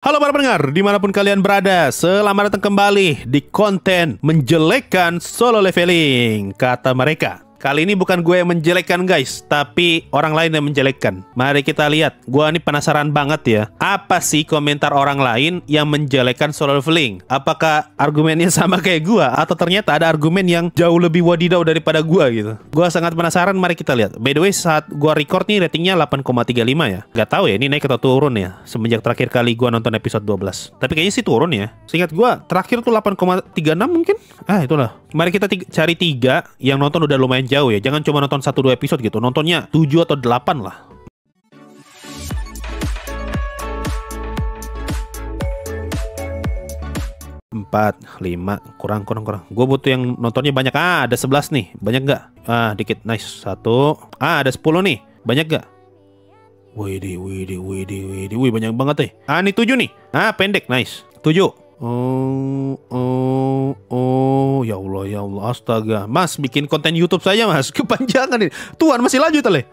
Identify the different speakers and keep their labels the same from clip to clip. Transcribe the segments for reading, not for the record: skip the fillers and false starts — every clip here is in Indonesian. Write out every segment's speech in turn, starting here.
Speaker 1: Halo para pendengar, dimanapun kalian berada, selamat datang kembali di konten menjelekkan solo leveling, kata mereka. Kali ini bukan gue yang menjelekkan guys, tapi orang lain yang menjelekkan. Mari kita lihat, gue ini penasaran banget ya. Apa sih komentar orang lain yang menjelekkan solo leveling? Apakah argumennya sama kayak gue? Atau ternyata ada argumen yang jauh lebih wadidaw daripada gue gitu? Gue sangat penasaran, mari kita lihat. By the way, saat gue record nih ratingnya 8,35 ya. Gak tahu ya, ini naik atau turun ya semenjak terakhir kali gue nonton episode 12. Tapi kayaknya sih turun ya. Seingat gue, terakhir tuh 8,36 mungkin. Itulah. Mari kita cari 3 yang nonton udah lumayan jauh ya. Jangan cuma nonton 1-2 episode gitu. Nontonnya 7 atau 8 lah. Empat, 5, kurang. Gue butuh yang nontonnya banyak. Ada 11 nih. Banyak gak? Dikit. Nice. 1. Ada 10 nih. Banyak gak? Widih, banyak banget deh. Ini 7 nih. Pendek. Nice. 7. Ya Allah, astaga. Mas, bikin konten YouTube saja mas, kepanjangan ini. Tuhan masih lanjut ale.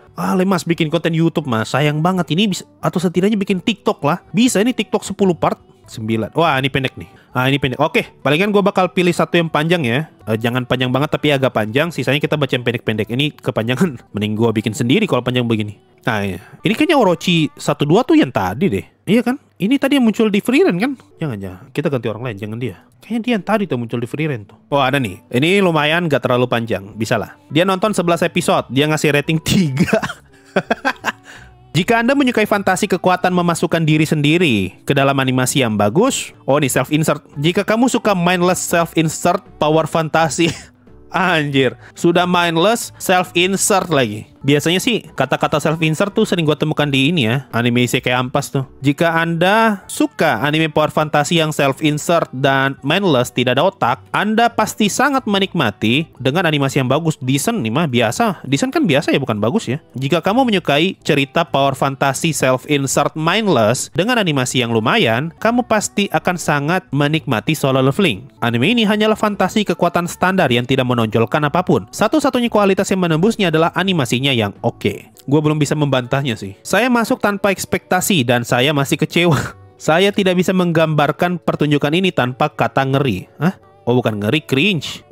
Speaker 1: Mas, bikin konten YouTube mas, sayang banget ini bisa, atau setidaknya bikin TikTok lah. Bisa ini TikTok 10 part 9. Wah, ini pendek nih. Ini pendek. Oke, palingan gue bakal pilih satu yang panjang ya. Jangan panjang banget tapi agak panjang. Sisanya kita baca yang pendek-pendek. Ini kepanjangan. Mending gue bikin sendiri kalau panjang begini. Iya. Ini kayaknya Orochi 1-2 tuh yang tadi deh. Iya kan? Ini tadi yang muncul di free run kan? Jangan. Kita ganti orang lain, jangan dia. Kayaknya dia yang tadi tuh muncul di free run tuh. Ada nih. Ini lumayan gak terlalu panjang. Bisa lah. Dia nonton 11 episode. Dia ngasih rating 3. Jika Anda menyukai fantasi kekuatan memasukkan diri sendiri ke dalam animasi yang bagus, nih self-insert. Jika kamu suka mindless self-insert power fantasi, anjir, sudah mindless self-insert lagi. Biasanya sih kata-kata self-insert tuh sering gue temukan di ini ya, anime isekai ampas tuh. Jika Anda suka anime power fantasi yang self-insert dan mindless, tidak ada otak, Anda pasti sangat menikmati dengan animasi yang bagus. Decent nih mah biasa. Decent kan biasa ya, bukan bagus ya. Jika kamu menyukai cerita power fantasi self-insert mindless dengan animasi yang lumayan, kamu pasti akan sangat menikmati solo leveling. Anime ini hanyalah fantasi kekuatan standar yang tidak menonjolkan apapun. Satu-satunya kualitas yang menembusnya adalah animasinya yang oke. Gue belum bisa membantahnya sih. Saya masuk tanpa ekspektasi dan saya masih kecewa. Saya tidak bisa menggambarkan pertunjukan ini tanpa kata ngeri. Bukan ngeri, cringe.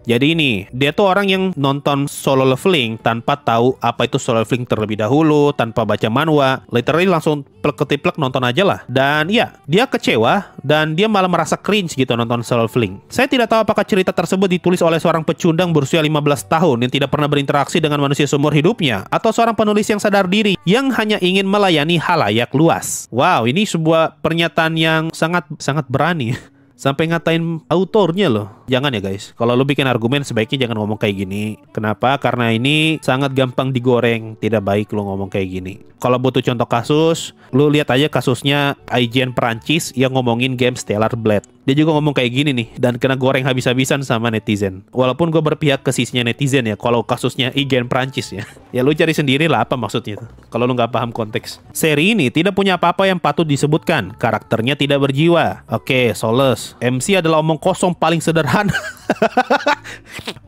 Speaker 1: Jadi ini, dia tuh orang yang nonton solo leveling tanpa tahu apa itu solo leveling terlebih dahulu, tanpa baca manhwa, literally langsung plek-ketiplek nonton aja lah. Dan ya, dia kecewa dan dia malah merasa cringe gitu nonton solo leveling. Saya tidak tahu apakah cerita tersebut ditulis oleh seorang pecundang berusia 15 tahun yang tidak pernah berinteraksi dengan manusia seumur hidupnya, atau seorang penulis yang sadar diri yang hanya ingin melayani halayak luas. Wow, ini sebuah pernyataan yang sangat berani. Sampai ngatain autornya loh. Jangan ya guys. Kalau lu bikin argumen sebaiknya jangan ngomong kayak gini. Kenapa? Karena ini sangat gampang digoreng. Tidak baik lu ngomong kayak gini. Kalau butuh contoh kasus, lu lihat aja kasusnya IGN Perancis yang ngomongin game Stellar Blade. Dia juga ngomong kayak gini nih, dan kena goreng habis-habisan sama netizen. Walaupun gue berpihak ke sisinya netizen ya, kalau kasusnya IGN Perancis ya. Ya lu cari sendiri lah apa maksudnya itu, kalau lu nggak paham konteks. Seri ini tidak punya apa-apa yang patut disebutkan. Karakternya tidak berjiwa. Oke, soulless. MC adalah omong kosong paling sederhana.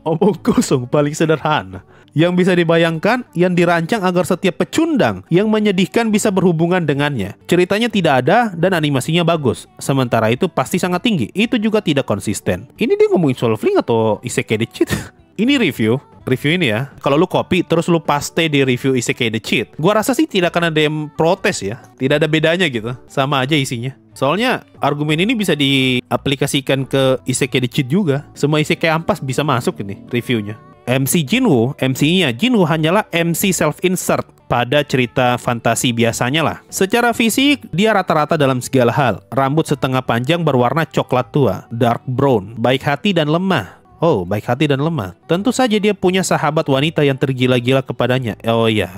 Speaker 1: Omong kosong paling sederhana yang bisa dibayangkan, yang dirancang agar setiap pecundang yang menyedihkan bisa berhubungan dengannya. Ceritanya tidak ada dan animasinya bagus. Sementara itu pasti sangat tinggi. Itu juga tidak konsisten. Ini dia ngomongin solo leveling atau Isekai The Cheat? Ini review ini ya. Kalau lu copy terus lu paste di review Isekai The Cheat, gua rasa sih tidak akan ada yang protes ya. Tidak ada bedanya gitu. Sama aja isinya. Soalnya argumen ini bisa diaplikasikan ke Isekai The Cheat juga. Semua Isekai ampas bisa masuk ini reviewnya. MC Jinwoo, MC-nya Jinwoo hanyalah MC self-insert pada cerita fantasi biasanya lah. Secara fisik, dia rata-rata dalam segala hal. Rambut setengah panjang berwarna coklat tua, dark brown, baik hati dan lemah. Baik hati dan lemah. Tentu saja dia punya sahabat wanita yang tergila-gila kepadanya.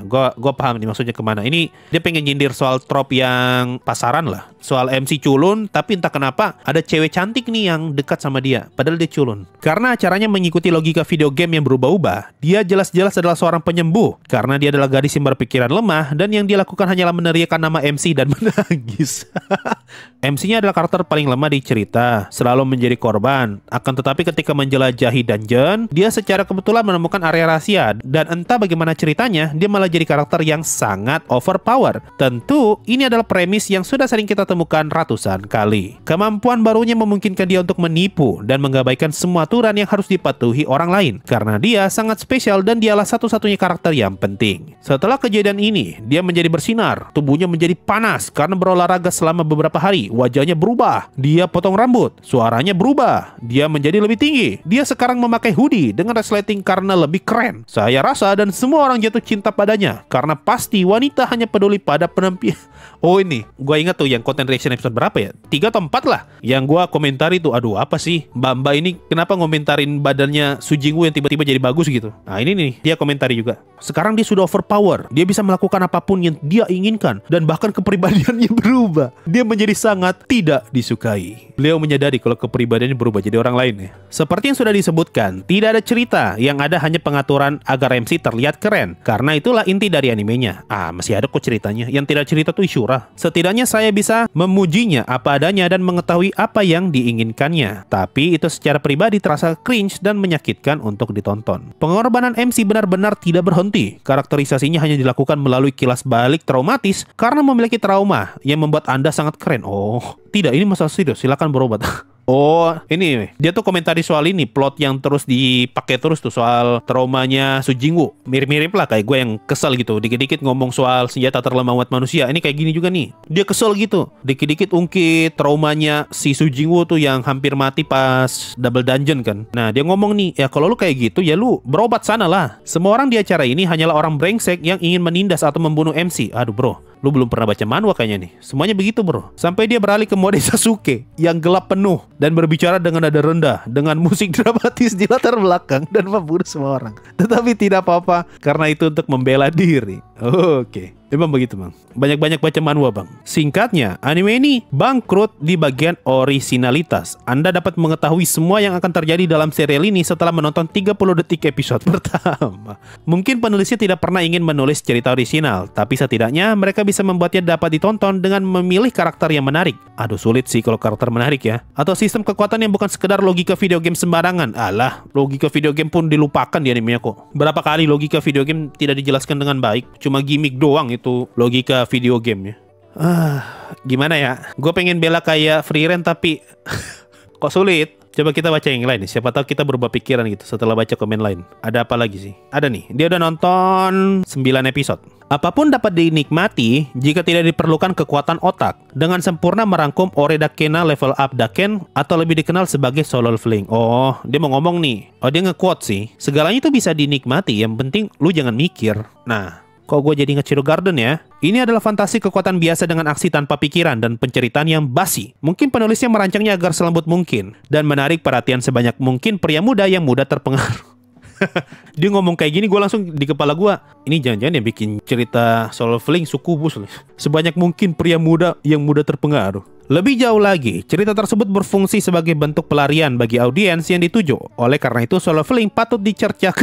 Speaker 1: Gua paham nih maksudnya kemana. Ini dia pengen nyindir soal trop yang pasaran lah. Soal MC culun, tapi entah kenapa ada cewek cantik nih yang dekat sama dia, padahal dia culun. Karena acaranya mengikuti logika video game yang berubah-ubah, dia jelas-jelas adalah seorang penyembuh. Karena dia adalah gadis yang berpikiran lemah, dan yang dia lakukan hanyalah meneriakkan nama MC dan menangis. MC-nya adalah karakter paling lemah di cerita, selalu menjadi korban. Akan tetapi ketika menjelajah menjelajahi dungeon, dia secara kebetulan menemukan area rahasia, dan entah bagaimana ceritanya, dia malah jadi karakter yang sangat overpower. Tentu, ini adalah premis yang sudah sering kita temukan ratusan kali. Kemampuan barunya memungkinkan dia untuk menipu dan mengabaikan semua aturan yang harus dipatuhi orang lain, karena dia sangat spesial dan dialah satu-satunya karakter yang penting. Setelah kejadian ini, dia menjadi bersinar, tubuhnya menjadi panas karena berolahraga selama beberapa hari, wajahnya berubah, dia potong rambut, suaranya berubah, dia menjadi lebih tinggi, dia sekarang memakai hoodie dengan resleting karena lebih keren. Saya rasa dan semua orang jatuh cinta padanya, karena pasti wanita hanya peduli pada penampilan. Oh ini, gue ingat tuh yang content reaction episode berapa ya? 3 atau 4 lah. Yang gue komentari tuh, aduh apa sih Mbak ini kenapa ngomentarin badannya Su Jingwoo yang tiba-tiba jadi bagus gitu. Nah ini nih, dia komentari juga. Sekarang dia sudah overpower, dia bisa melakukan apapun yang dia inginkan, dan bahkan kepribadiannya berubah. Dia menjadi sangat tidak disukai. Beliau menyadari kalau kepribadiannya berubah jadi orang lain ya. Seperti yang sudah disebutkan, tidak ada cerita, yang ada hanya pengaturan agar MC terlihat keren. Karena itulah inti dari animenya. Masih ada kok ceritanya. Yang tidak cerita tuh Ishura. Setidaknya saya bisa memujinya apa adanya dan mengetahui apa yang diinginkannya. Tapi itu secara pribadi terasa cringe dan menyakitkan untuk ditonton. Pengorbanan MC benar-benar tidak berhenti. Karakterisasinya hanya dilakukan melalui kilas balik traumatis karena memiliki trauma yang membuat Anda sangat keren. Oh, tidak, ini masalah serius. Silakan berobat. Oh, ini dia tuh komentari soal ini, plot yang terus dipakai terus tuh soal traumanya Su Jingwoo. Mirip-mirip lah kayak gue yang kesel gitu. Dikit-dikit ngomong soal senjata terlemah umat manusia. Ini kayak gini juga nih. Dia kesel gitu. Dikit-dikit ungkit traumanya si Su Jingwoo tuh yang hampir mati pas double dungeon kan. Nah, dia ngomong nih, ya kalau lu kayak gitu ya lu berobat sana lah. Semua orang di acara ini hanyalah orang brengsek yang ingin menindas atau membunuh MC. Aduh bro, lu belum pernah baca manhwa kayaknya nih. Semuanya begitu bro. Sampai dia beralih ke mode Sasuke yang gelap penuh dan berbicara dengan nada rendah, dengan musik dramatis di latar belakang dan membunuh semua orang. Tetapi tidak apa-apa karena itu untuk membela diri. Oke. Memang begitu bang. Banyak-banyak baca manhwa bang. Singkatnya, anime ini bangkrut di bagian orisinalitas. Anda dapat mengetahui semua yang akan terjadi dalam serial ini setelah menonton 30 detik episode pertama. Mungkin penulisnya tidak pernah ingin menulis cerita orisinal, tapi setidaknya mereka bisa membuatnya dapat ditonton dengan memilih karakter yang menarik. Aduh sulit sih kalau karakter menarik ya. Atau sistem kekuatan yang bukan sekedar logika video game sembarangan. Alah, logika video game pun dilupakan di animenya kok. Berapa kali logika video game tidak dijelaskan dengan baik, cuma gimmick doang itu logika video game ya. Gimana ya? Gue pengen bela kayak Free Ren tapi kok sulit. Coba kita baca yang lain nih. Siapa tahu kita berubah pikiran gitu setelah baca komen lain. Ada apa lagi sih? Ada nih. Dia udah nonton 9 episode. Apapun dapat dinikmati jika tidak diperlukan kekuatan otak. Dengan sempurna merangkum Ore Dakena level up Daken atau lebih dikenal sebagai Solo Leveling. Oh, dia mau ngomong nih. Oh, dia nge-quote sih. Segalanya itu bisa dinikmati. Yang penting lu jangan mikir. Nah, kok gue jadi nge-Chiro Garden ya? Ini adalah fantasi kekuatan biasa dengan aksi tanpa pikiran dan penceritaan yang basi. Mungkin penulisnya merancangnya agar selembut mungkin dan menarik perhatian sebanyak mungkin pria muda yang mudah terpengaruh. Dia ngomong kayak gini, gue langsung di kepala gue, ini jangan-jangan yang bikin cerita Solo Leveling Sukubus nih. Sebanyak mungkin pria muda yang mudah terpengaruh. Lebih jauh lagi, cerita tersebut berfungsi sebagai bentuk pelarian bagi audiens yang dituju. Oleh karena itu, Solo Leveling patut dicerca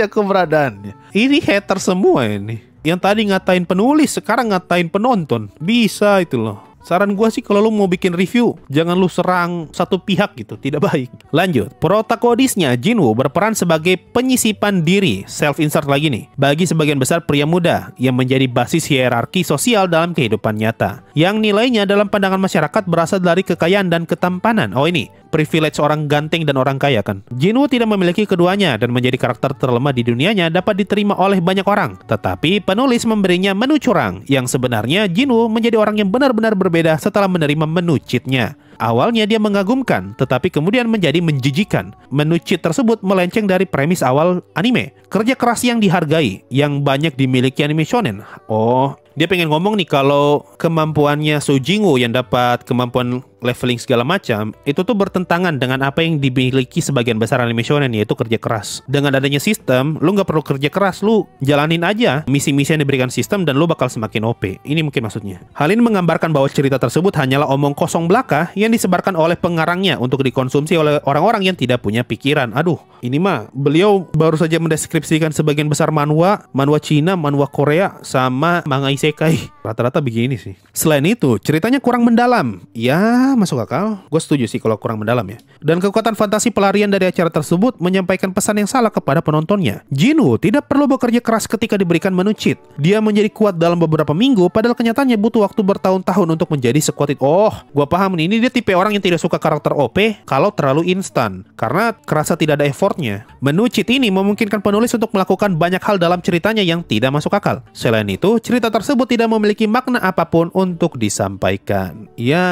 Speaker 1: keberadaannya. Ini hater semua ini. Yang tadi ngatain penulis, sekarang ngatain penonton. Bisa itu loh. Saran gue sih kalau lu mau bikin review, jangan lu serang satu pihak gitu, tidak baik. Lanjut, protagonisnya Jinwoo berperan sebagai penyisipan diri, self-insert lagi nih, bagi sebagian besar pria muda yang menjadi basis hierarki sosial dalam kehidupan nyata, yang nilainya dalam pandangan masyarakat berasal dari kekayaan dan ketampanan. Oh ini, privilege orang ganteng dan orang kaya kan. Jinwoo tidak memiliki keduanya dan menjadi karakter terlemah di dunianya dapat diterima oleh banyak orang. Tetapi penulis memberinya menu curang, yang sebenarnya Jinwoo menjadi orang yang benar-benar berbeda setelah menerima menu cheatnya. Awalnya dia mengagumkan, tetapi kemudian menjadi menjijikan. Menu cheat tersebut melenceng dari premis awal anime. Kerja keras yang dihargai, yang banyak dimiliki anime shonen. Oh, dia pengen ngomong nih kalau kemampuannya Su Jingwoo yang dapat kemampuan leveling segala macam, itu tuh bertentangan dengan apa yang dimiliki sebagian besar anime shonen, yaitu kerja keras. Dengan adanya sistem, lu nggak perlu kerja keras, lu jalanin aja misi-misi yang diberikan sistem dan lu bakal semakin OP. Ini mungkin maksudnya. Hal ini menggambarkan bahwa cerita tersebut hanyalah omong kosong belaka yang disebarkan oleh pengarangnya untuk dikonsumsi oleh orang-orang yang tidak punya pikiran. Aduh, ini mah beliau baru saja mendeskripsikan sebagian besar manhwa Cina, manhwa Korea, sama manga isekai. Rata-rata begini sih. Selain itu, ceritanya kurang mendalam. Ya, Ya, masuk akal. Gue setuju sih kalau kurang mendalam ya. Dan kekuatan fantasi pelarian dari acara tersebut menyampaikan pesan yang salah kepada penontonnya. Jinwoo tidak perlu bekerja keras ketika diberikan menu cheat. Dia menjadi kuat dalam beberapa minggu, padahal kenyataannya butuh waktu bertahun-tahun untuk menjadi sekuat itu. Oh, gue paham nih. Ini dia tipe orang yang tidak suka karakter OP kalau terlalu instan. Karena kerasa tidak ada effortnya. Menu cheat ini memungkinkan penulis untuk melakukan banyak hal dalam ceritanya yang tidak masuk akal. Selain itu, cerita tersebut tidak memiliki makna apapun untuk disampaikan. Ya,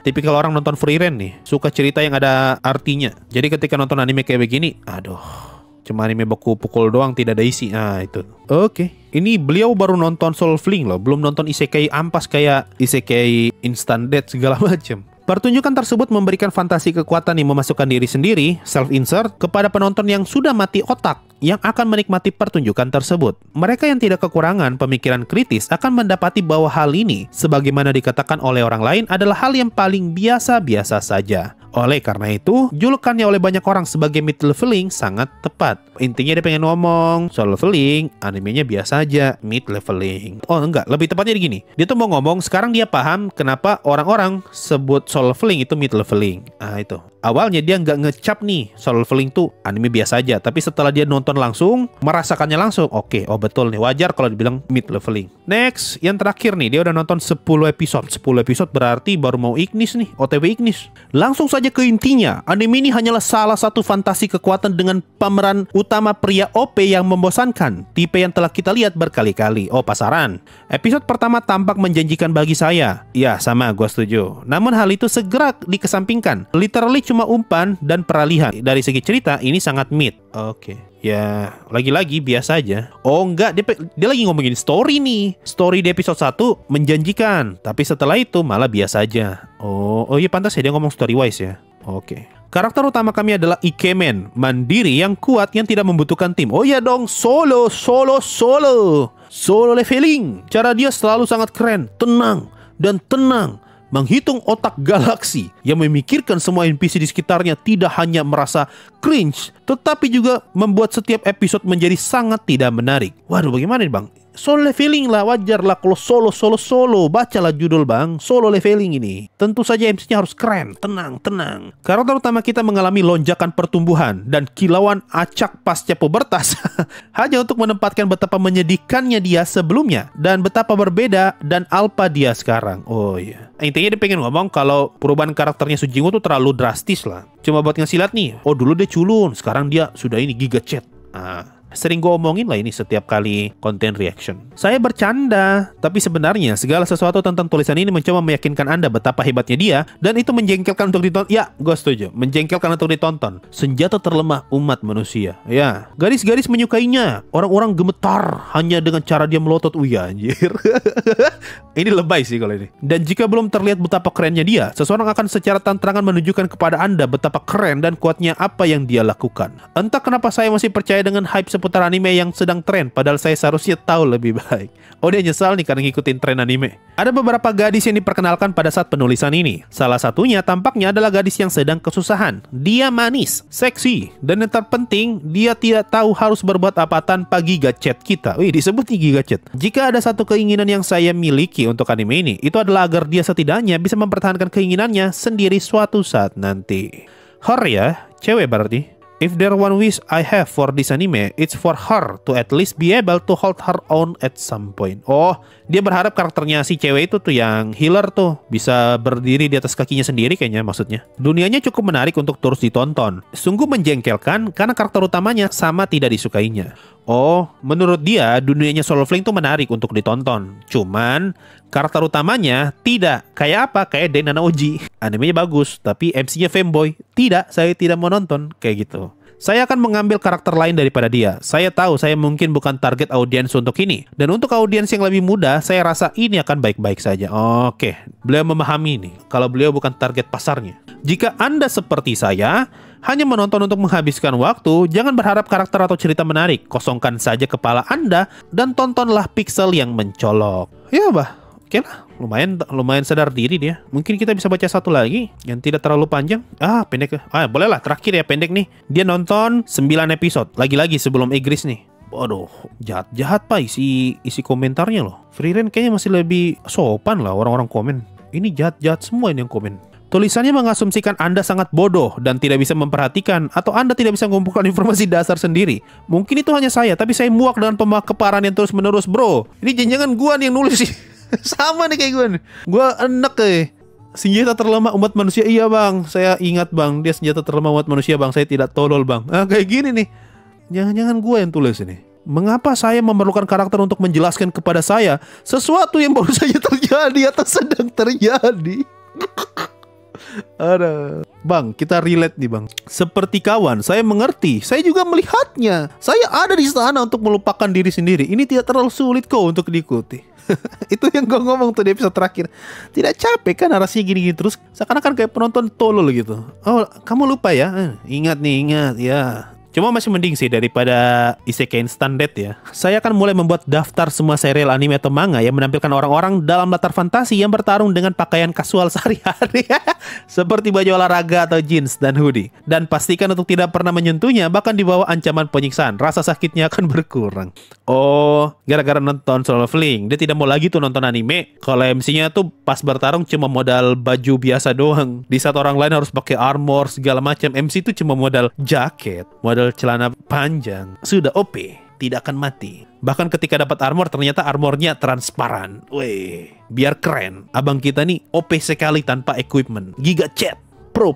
Speaker 1: tipikal orang nonton Frieren nih, suka cerita yang ada artinya. Jadi ketika nonton anime kayak begini, aduh, cuma anime baku pukul doang, tidak ada isi. Nah, itu. Oke. Ini beliau baru nonton Soul Fling loh, belum nonton isekai ampas kayak isekai instant death segala macam. Pertunjukan tersebut memberikan fantasi kekuatan yang memasukkan diri sendiri, self-insert, kepada penonton yang sudah mati otak yang akan menikmati pertunjukan tersebut. Mereka yang tidak kekurangan pemikiran kritis akan mendapati bahwa hal ini, sebagaimana dikatakan oleh orang lain, adalah hal yang paling biasa-biasa saja. Oleh karena itu, julukannya oleh banyak orang sebagai mid-leveling sangat tepat. Intinya dia pengen ngomong, soul leveling, animenya biasa aja, mid-leveling. Oh enggak, lebih tepatnya gini. Dia tuh mau ngomong, sekarang dia paham kenapa orang-orang sebut soul leveling itu mid-leveling. Ah itu. Awalnya dia nggak ngecap nih, soul leveling tuh anime biasa aja. Tapi setelah dia nonton langsung, merasakannya langsung. Oke, oh betul nih, wajar kalau dibilang mid-leveling. Next, yang terakhir nih, dia udah nonton 10 episode. 10 episode berarti baru mau Ignis nih, OTW Ignis. Langsung saja ke intinya, anime ini hanyalah salah satu fantasi kekuatan dengan pemeran utama pria OP yang membosankan, tipe yang telah kita lihat berkali-kali. Oh, pasaran. Episode pertama tampak menjanjikan bagi saya. Ya, sama, gue setuju. Namun hal itu segera dikesampingkan. Literally cuma umpan dan peralihan. Dari segi cerita, ini sangat mid. Oke. Ya, lagi-lagi biasa aja. Oh enggak, dia lagi ngomongin story nih. Story di episode 1 menjanjikan, tapi setelah itu malah biasa aja. Oh iya pantas ya dia ngomong story wise ya. Oke. Karakter utama kami adalah Ikemen, mandiri yang kuat yang tidak membutuhkan tim. Oh iya dong, solo leveling. Cara dia selalu sangat keren, tenang dan tenang. Menghitung otak galaksi yang memikirkan semua NPC di sekitarnya, tidak hanya merasa cringe, tetapi juga membuat setiap episode menjadi sangat tidak menarik. Waduh, bagaimana nih bang? Solo leveling lah, wajar lah kalau solo. Bacalah judul bang, solo leveling ini. Tentu saja MC-nya harus keren, tenang. Karakter utama kita mengalami lonjakan pertumbuhan dan kilauan acak pasca pubertas hanya untuk menempatkan betapa menyedihkannya dia sebelumnya dan betapa berbeda dan alpha dia sekarang. Oh iya. Intinya dia pengen ngomong kalau perubahan karakternya Sujinwo tuh terlalu drastis lah. Cuma buat ngasilat nih, oh dulu dia culun, sekarang dia sudah ini giga chat. Sering gue omongin lah ini setiap kali konten reaction. Saya bercanda, tapi sebenarnya segala sesuatu tentang tulisan ini mencoba meyakinkan Anda betapa hebatnya dia, dan itu menjengkelkan untuk ditonton. Ya, gue setuju, menjengkelkan untuk ditonton. Senjata terlemah umat manusia. Ya, garis-garis menyukainya. Orang-orang gemetar hanya dengan cara dia melotot. Uya anjir. Ini lebay sih kalau ini. Dan jika belum terlihat betapa kerennya dia, seseorang akan secara terang-terangan menunjukkan kepada Anda betapa keren dan kuatnya apa yang dia lakukan. Entah kenapa saya masih percaya dengan hype seputar anime yang sedang tren, padahal saya seharusnya tahu lebih baik. Oh, dia nyesal nih karena ngikutin tren anime. Ada beberapa gadis yang diperkenalkan pada saat penulisan ini. Salah satunya tampaknya adalah gadis yang sedang kesusahan. Dia manis, seksi, dan yang terpenting, dia tidak tahu harus berbuat apa tanpa giga chat kita. Wih, disebut giga chat. Jika ada satu keinginan yang saya miliki untuk anime ini, itu adalah agar dia setidaknya bisa mempertahankan keinginannya sendiri suatu saat nanti. Her ya, cewek berarti. If there one wish I have for this anime, it's for her to at least be able to hold her own at some point. Oh, dia berharap karakternya si cewek itu tuh yang healer tuh bisa berdiri di atas kakinya sendiri kayaknya maksudnya. Dunianya cukup menarik untuk terus ditonton. Sungguh menjengkelkan karena karakter utamanya sama tidak disukainya. Oh, menurut dia dunianya Soul Fling tuh menarik untuk ditonton. Cuman karakter utamanya tidak. Kayak apa? Kayak Denana Oji. Animenya bagus, tapi MC-nya femboy. Tidak, saya tidak mau nonton. Kayak gitu. Saya akan mengambil karakter lain daripada dia. Saya tahu saya mungkin bukan target audiens untuk ini. Dan untuk audiens yang lebih muda, saya rasa ini akan baik-baik saja. Oke, beliau memahami ini. Kalau beliau bukan target pasarnya. Jika Anda seperti saya, hanya menonton untuk menghabiskan waktu, jangan berharap karakter atau cerita menarik. Kosongkan saja kepala Anda dan tontonlah pixel yang mencolok. Ya bah, oke lah. Lumayan sadar diri dia. Mungkin kita bisa baca satu lagi yang tidak terlalu panjang. Pendek. Boleh lah, terakhir ya pendek nih. Dia nonton 9 episode. Lagi-lagi sebelum Igris nih. Waduh, jahat-jahat pak isi komentarnya loh. Frieren kayaknya masih lebih sopan lah orang-orang komen. Ini jahat-jahat semua ini yang komen. Tulisannya mengasumsikan Anda sangat bodoh dan tidak bisa memperhatikan, atau Anda tidak bisa mengumpulkan informasi dasar sendiri. Mungkin itu hanya saya, tapi saya muak dengan pemakeparan yang terus-menerus, bro. Ini jangan gua nih yang nulis sih. Sama nih kayak gue nih. Gua enek senjata terlemah umat manusia. Iya bang, saya ingat bang, dia senjata terlemah umat manusia bang. Saya tidak tolol bang. Kayak gini nih. Jangan-jangan gue yang tulis ini. Mengapa saya memerlukan karakter untuk menjelaskan kepada saya sesuatu yang baru saja terjadi atau sedang terjadi? Ada. Bang, kita relate nih bang. Seperti kawan, saya mengerti. Saya juga melihatnya. Saya ada di sana untuk melupakan diri sendiri. Ini tidak terlalu sulit kok untuk diikuti. Itu yang gue ngomong tuh di episode terakhir. Tidak capek kan narasinya gini-gini terus. Seakan-akan kayak penonton tolol gitu. Oh, kamu lupa ya? Ingat nih, ingat ya. Cuma masih mending sih daripada isekai instant death ya. Saya akan mulai membuat daftar semua serial anime atau manga yang menampilkan orang-orang dalam latar fantasi yang bertarung dengan pakaian kasual sehari-hari. Seperti baju olahraga atau jeans dan hoodie. Dan pastikan untuk tidak pernah menyentuhnya, bahkan di bawah ancaman penyiksaan. Rasa sakitnya akan berkurang. Oh, gara-gara nonton Solo Leveling, dia tidak mau lagi tuh nonton anime. Kalau MC-nya tuh pas bertarung cuma modal baju biasa doang. Di saat orang lain harus pakai armor segala macam, MC tuh cuma modal jaket, modal celana panjang. Sudah OP, tidak akan mati. Bahkan ketika dapat armor, ternyata armornya transparan. Weh, biar keren. Abang kita nih OP sekali tanpa equipment. Giga chat. Pro.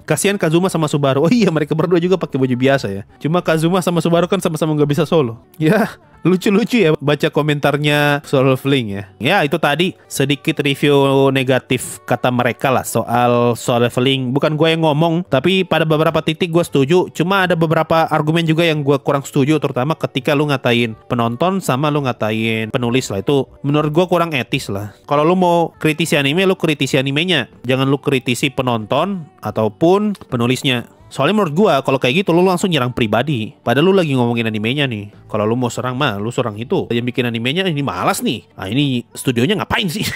Speaker 1: Kasihan Kazuma sama Subaru. Oh iya, mereka berdua juga pakai baju biasa ya. Cuma Kazuma sama Subaru kan sama-sama nggak bisa solo. Ya, lucu-lucu ya baca komentarnya Solo Leveling ya. Ya, itu tadi sedikit review negatif kata mereka lah soal Solo Leveling. Bukan gue yang ngomong, tapi pada beberapa titik gue setuju. Cuma ada beberapa argumen juga yang gue kurang setuju, terutama ketika lu ngatain penonton sama lu ngatain penulis lah. Itu menurut gue kurang etis lah. Kalau lu mau kritisi anime, lu kritisi animenya. Jangan lu kritisi penonton ataupun penulisnya. Soalnya menurut gua kalau kayak gitu lu langsung nyerang pribadi. Padahal lu lagi ngomongin animenya nih. Kalau lu mau serang mah lu serang itu. Yang bikin animenya ini malas nih. Nah ini studionya ngapain sih?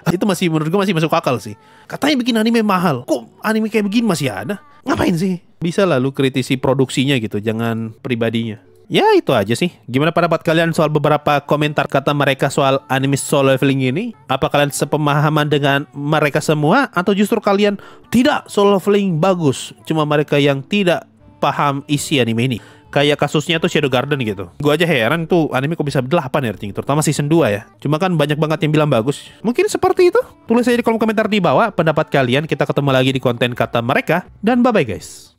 Speaker 1: Itu masih menurut gua masih masuk akal sih. Katanya bikin anime mahal. Kok anime kayak begini masih ada? Ngapain sih? Bisa lah lu kritisi produksinya gitu, jangan pribadinya. Ya itu aja sih. Gimana pendapat kalian soal beberapa komentar kata mereka soal anime Solo Leveling ini? Apa kalian sepemahaman dengan mereka semua? Atau justru kalian tidak, Solo Leveling bagus, cuma mereka yang tidak paham isi anime ini? Kayak kasusnya tuh Shadow Garden gitu. Gue aja heran tuh anime kok bisa 8 ya rating, terutama season 2 ya. Cuma kan banyak banget yang bilang bagus. Mungkin seperti itu. Tulis aja di kolom komentar di bawah pendapat kalian. Kita ketemu lagi di konten kata mereka. Dan bye-bye guys.